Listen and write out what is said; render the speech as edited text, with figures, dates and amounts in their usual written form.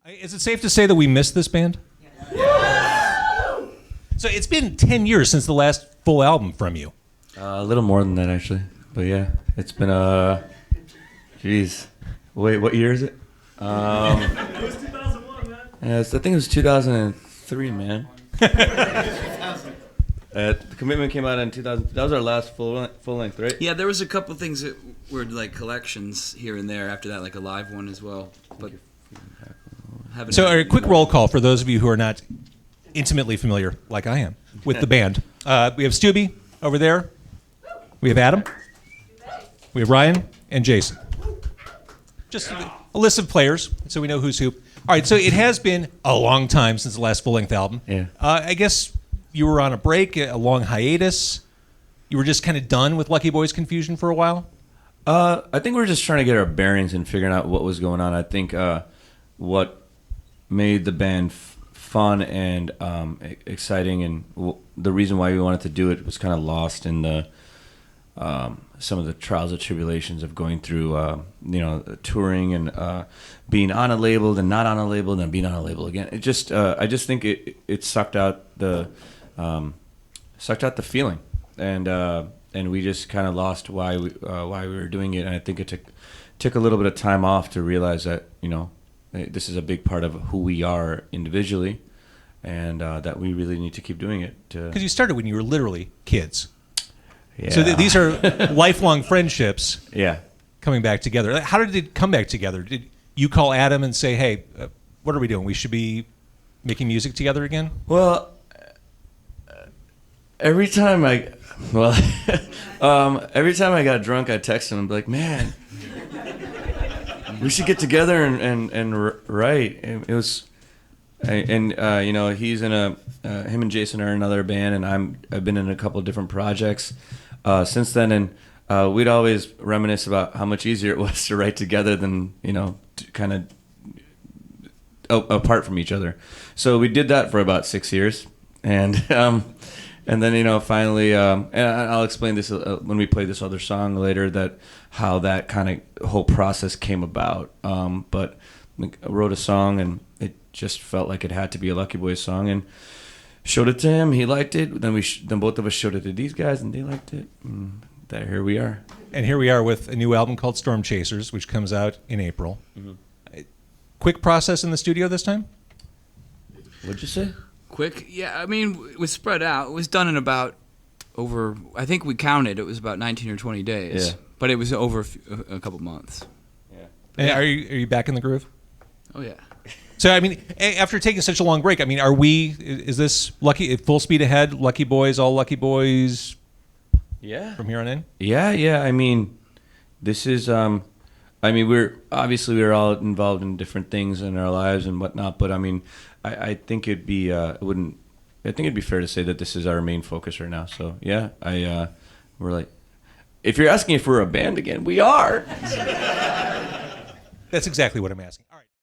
Is it safe to say that we missed this band? So it's been 10 years since the last full album from you. A little more than that, actually. But yeah, it's been Jeez. Wait, what year is it? It was 2001, man. Yeah, I think it was 2003, man. The Commitment came out in 2000. That was our last full length, right? Yeah, there was a couple things that were like collections here and there after that, like a live one as well. But So a quick roll call for those of you who are not intimately familiar, like I am, with the band. We have Stubby over there. We have Adam. We have Ryan and Jason. Just a list of players, so we know who's who. All right, so it has been a long time since the last full-length album. Yeah. I guess you were on a break, a long hiatus. You were just kind of done with Lucky Boys Confusion for a while? I think we were just trying to get our bearings and figuring out what was going on. I think what made the band fun and exciting, and the reason why we wanted to do it was kind of lost in the some of the trials and tribulations of going through, touring and being on a label, then not on a label, then being on a label again. It just, I just think it sucked out the feeling, and we just kind of lost why we were doing it. And I think it took a little bit of time off to realize that this is a big part of who we are individually, and that we really need to keep doing it. Because you started when you were literally kids. Yeah. So these are lifelong friendships. Yeah. Coming back together. How did it come back together? Did you call Adam and say, "Hey, what are we doing? We should be making music together again"? Well, every time I got drunk, I'd text him and be like, "Man, we should get together and write." It was, he's in him and Jason are in another band, and I've been in a couple of different projects since then, and we'd always reminisce about how much easier it was to write together than kind of apart from each other. So we did that for about 6 years, and then finally, and I'll explain this when we play this other song later, that how that kind of whole process came about. But I wrote a song, and it just felt like it had to be a Lucky Boys song, and showed it to him. He liked it. Then then both of us showed it to these guys, and they liked it. And here we are. And here we are with a new album called Storm Chasers, which comes out in April. Mm-hmm. Quick process in the studio this time? What'd you say? quick, yeah. I mean, it was spread out. It was done in about I think we counted. It was about 19 or 20 days. Yeah. But it was over a couple months. Yeah. And are you back in the groove? Oh yeah. So, I mean, after taking such a long break, I mean, is this full speed ahead, Lucky Boys, all Lucky Boys Yeah. from here on in? Yeah. I mean, this is, we're all involved in different things in our lives and whatnot, but I mean, I think it'd be, I think it'd be fair to say that this is our main focus right now. So yeah, we're like, if you're asking if we're a band again, we are. That's exactly what I'm asking.